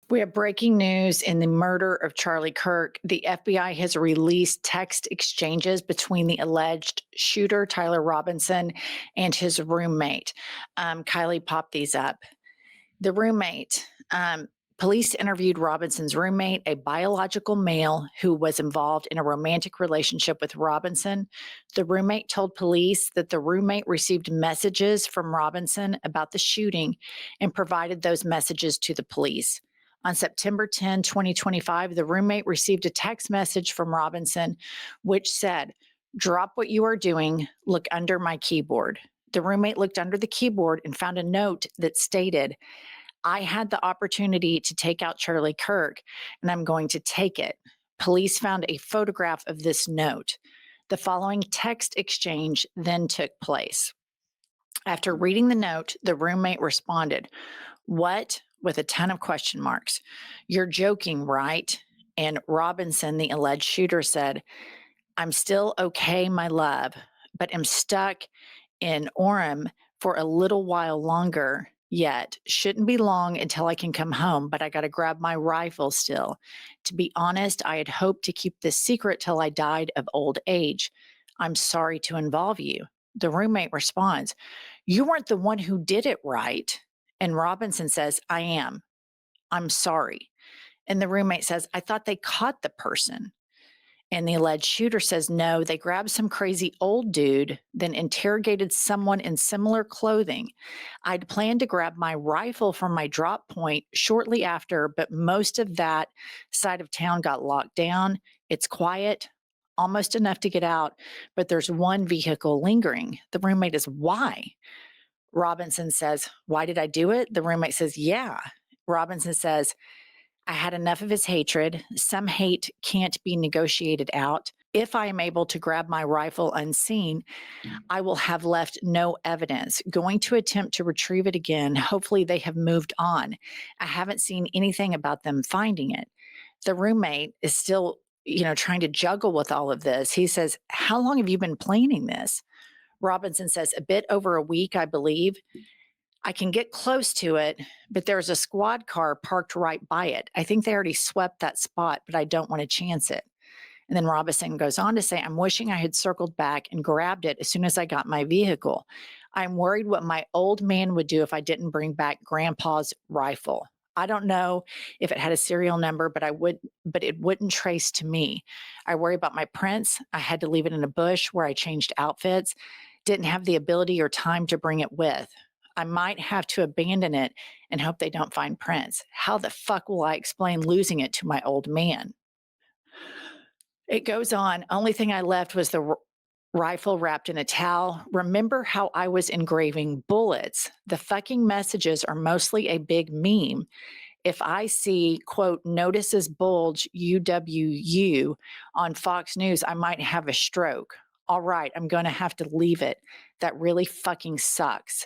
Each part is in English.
We have breaking news in the murder of Charlie Kirk. The FBI has released text exchanges between the alleged shooter, Tyler Robinson, and his roommate. Kylie popped these up. The roommate, police interviewed Robinson's roommate, a biological male who was involved in a romantic relationship with Robinson. The roommate told police that the roommate received messages from Robinson about the shooting and provided those messages to the police. On September 10, 2025, the roommate received a text message from Robinson which said, "Drop what you are doing, look under my keyboard." The roommate looked under the keyboard and found a note that stated, "I had the opportunity to take out Charlie Kirk, and I'm going to take it." Police found a photograph of this note. The following text exchange then took place. After reading the note, the roommate responded, "What?" with a ton of question marks. "You're joking, right?" And Robinson, the alleged shooter, said, "I'm still okay, my love, but am stuck in Orem for a little while longer yet. Shouldn't be long until I can come home, but I got to grab my rifle still. To be honest, I had hoped to keep this secret till I died of old age. I'm sorry to involve you." The roommate responds, "You weren't the one who did it, right?" And Robinson says, "I am. I'm sorry." And the roommate says, "I thought they caught the person." And the alleged shooter says, "No, they grabbed some crazy old dude, then interrogated someone in similar clothing. I'd planned to grab my rifle from my drop point shortly after, but most of that side of town got locked down. It's quiet, almost enough to get out, but there's one vehicle lingering." The roommate is, "Why?" Robinson says, "Why did I do it?" The roommate says, "Yeah." Robinson says, "I had enough of his hatred. Some hate can't be negotiated out. If I am able to grab my rifle unseen, I will have left no evidence. Going to attempt to retrieve it again. Hopefully, they have moved on. I haven't seen anything about them finding it." The roommate is still, trying to juggle with all of this. He says, "How long have you been planning this?" Robinson says, "A bit over a week, I believe. I can get close to it, but there's a squad car parked right by it. I think they already swept that spot, but I don't want to chance it." And then Robinson goes on to say, "I'm wishing I had circled back and grabbed it as soon as I got my vehicle. I'm worried what my old man would do if I didn't bring back grandpa's rifle. I don't know if it had a serial number, but it wouldn't trace to me. I worry about my prints. I had to leave it in a bush where I changed outfits. Didn't have the ability or time to bring it with. I might have to abandon it and hope they don't find prints. How the fuck will I explain losing it to my old man?" It goes on. "Only thing I left was the rifle wrapped in a towel. Remember how I was engraving bullets? The fucking messages are mostly a big meme. If I see, quote, notices bulge UWU on Fox News, I might have a stroke. All right, I'm going to have to leave it. That really fucking sucks.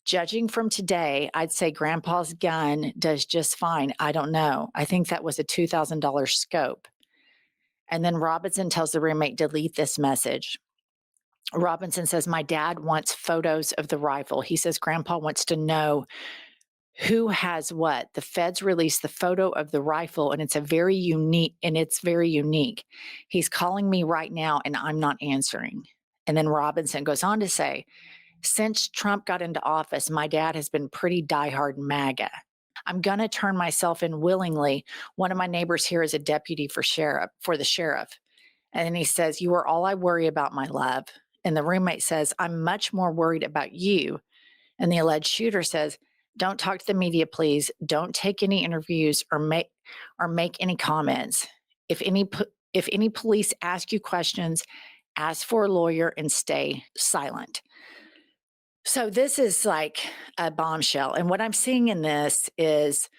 Judging from today, I'd say grandpa's gun does just fine. I don't know. I think that was a $2,000 scope." And then Robinson tells the roommate, "Delete this message." Robinson says, "My dad wants photos of the rifle. He says grandpa wants to know who has what. The feds released the photo of the rifle and it's very unique. He's calling me right now and I'm not answering." And then Robinson goes on to say, "Since Trump got into office, my dad has been pretty diehard MAGA. I'm going to turn myself in willingly. One of my neighbors here is a deputy for the sheriff." And then he says, "You are all I worry about, my love." And the roommate says, "I'm much more worried about you." And the alleged shooter says, "Don't talk to the media, please. Don't take any interviews or make any comments. If any police ask you questions, ask for a lawyer and stay silent." So this is like a bombshell. And what I'm seeing in this is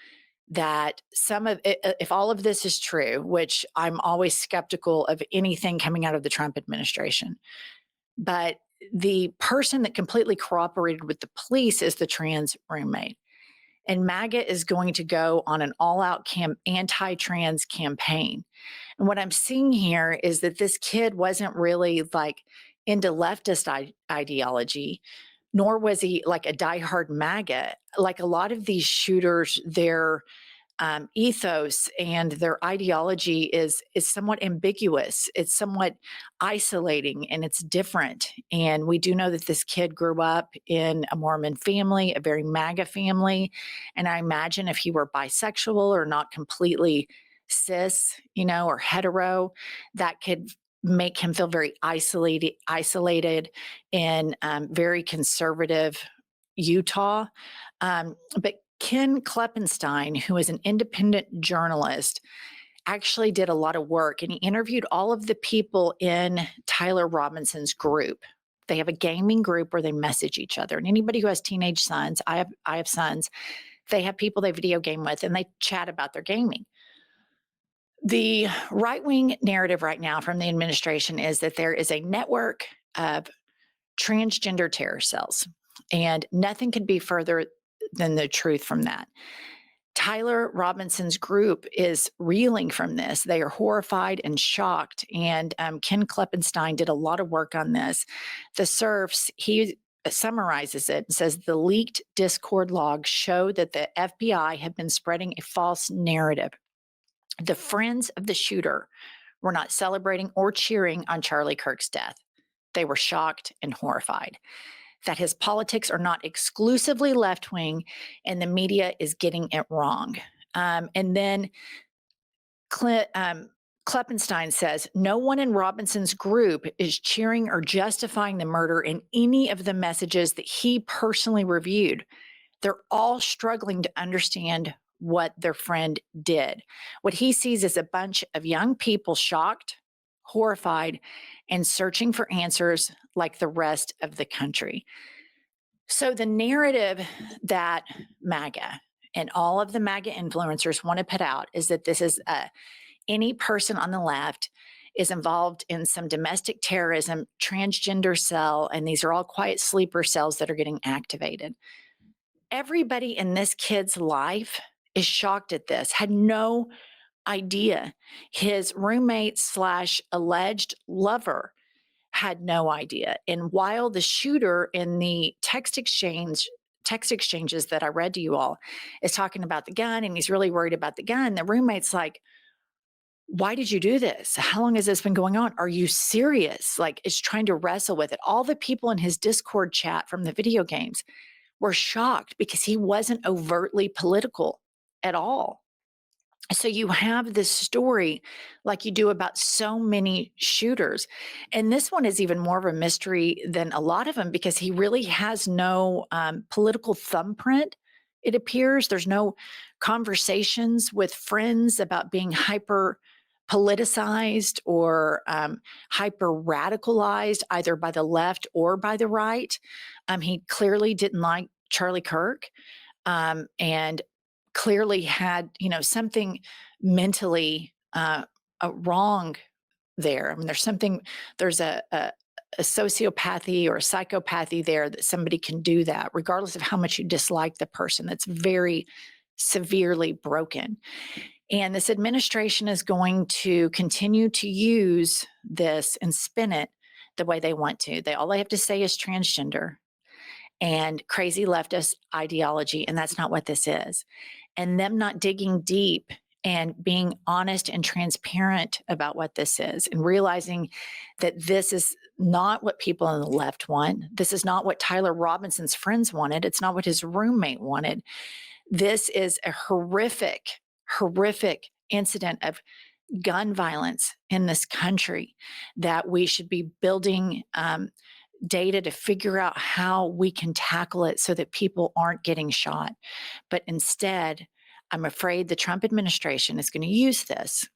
that some of it, if all of this is true, which I'm always skeptical of anything coming out of the Trump administration, but the person that completely cooperated with the police is the trans roommate. And MAGA is going to go on an all out anti trans campaign. And what I'm seeing here is that this kid wasn't really like into leftist ideology, nor was he like a diehard MAGA. Like a lot of these shooters, they're ethos and their ideology is somewhat ambiguous. It's somewhat isolating and it's different. And we do know that this kid grew up in a Mormon family, a very MAGA family. And I imagine if he were bisexual or not completely cis, or hetero, that could make him feel very isolated in very conservative Utah. But Ken Kleppenstein, who is an independent journalist, actually did a lot of work and he interviewed all of the people in Tyler Robinson's group. They have a gaming group where they message each other. And anybody who has teenage sons, I have sons, they have people they video game with and they chat about their gaming. The right wing narrative right now from the administration is that there is a network of transgender terror cells, and nothing could be further than the truth from that. Tyler Robinson's group is reeling from this. They are horrified and shocked. And Ken Kleppenstein did a lot of work on this. The Serfs, he summarizes it and says the leaked Discord logs show that the FBI have been spreading a false narrative. The friends of the shooter were not celebrating or cheering on Charlie Kirk's death. They were shocked and horrified that his politics are not exclusively left wing and the media is getting it wrong. And then Kleppenstein says no one in Robinson's group is cheering or justifying the murder in any of the messages that he personally reviewed. They're all struggling to understand what their friend did. What he sees is a bunch of young people shocked, horrified, and searching for answers like the rest of the country. So the narrative that MAGA and all of the MAGA influencers want to put out is that this is any person on the left is involved in some domestic terrorism, transgender cell, and these are all quiet sleeper cells that are getting activated. Everybody in this kid's life is shocked at this, had no idea. His roommate slash alleged lover had no idea. And while the shooter in the text exchanges that I read to you all is talking about the gun and he's really worried about the gun, the roommate's like, why did you do this? How long has this been going on? Are you serious? Like, is trying to wrestle with it. All the people in his Discord chat from the video games were shocked because he wasn't overtly political at all. So you have this story like you do about so many shooters. And this one is even more of a mystery than a lot of them because he really has no political thumbprint. It appears there's no conversations with friends about being hyper politicized or hyper radicalized either by the left or by the right. He clearly didn't like Charlie Kirk. And clearly had, something mentally wrong there. I mean, there's a sociopathy or a psychopathy there that somebody can do that, regardless of how much you dislike the person. That's very severely broken. And this administration is going to continue to use this and spin it the way they want to. All they have to say is transgender and crazy leftist ideology, and that's not what this is. And them not digging deep and being honest and transparent about what this is and realizing that this is not what people on the left want. This is not what Tyler Robinson's friends wanted. It's not what his roommate wanted. This is a horrific, horrific incident of gun violence in this country that we should be building data to figure out how we can tackle it so that people aren't getting shot. But instead, I'm afraid the Trump administration is going to use this.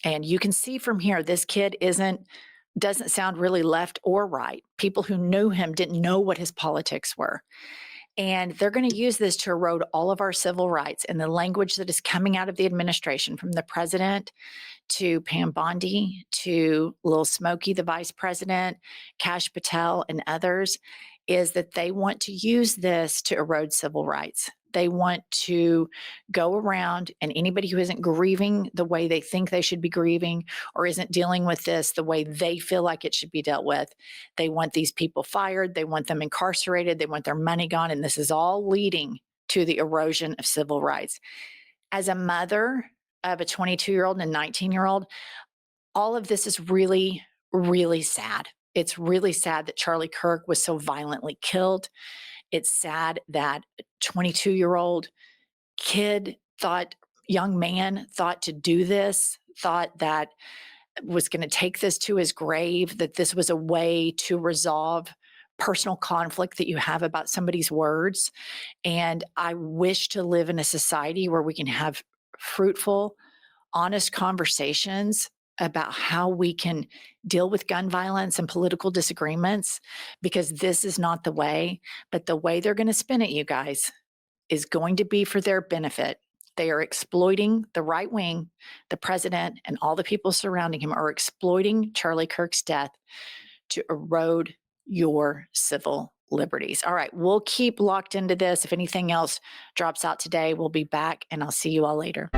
And you can see from here, this kid doesn't sound really left or right. People who knew him didn't know what his politics were. And they're going to use this to erode all of our civil rights. And the language that is coming out of the administration, from the president to Pam Bondi to Lil Smokey, the vice president, Kash Patel, and others, is that they want to use this to erode civil rights. They want to go around, and anybody who isn't grieving the way they think they should be grieving or isn't dealing with this the way they feel like it should be dealt with, they want these people fired. They want them incarcerated. They want their money gone. And this is all leading to the erosion of civil rights. As a mother of a 22-year-old and a 19-year-old, all of this is really, really sad. It's really sad that Charlie Kirk was so violently killed. It's sad that a 22-year-old kid thought, young man thought to do this, thought that was going to take this to his grave, that this was a way to resolve personal conflict that you have about somebody's words. And I wish to live in a society where we can have fruitful, honest conversations about how we can deal with gun violence and political disagreements, because this is not the way. But the way they're going to spin it, you guys, is going to be for their benefit. They are exploiting the right wing, the president, and all the people surrounding him are exploiting Charlie Kirk's death to erode your civil liberties. All right, we'll keep locked into this. If anything else drops out today, we'll be back, and I'll see you all later.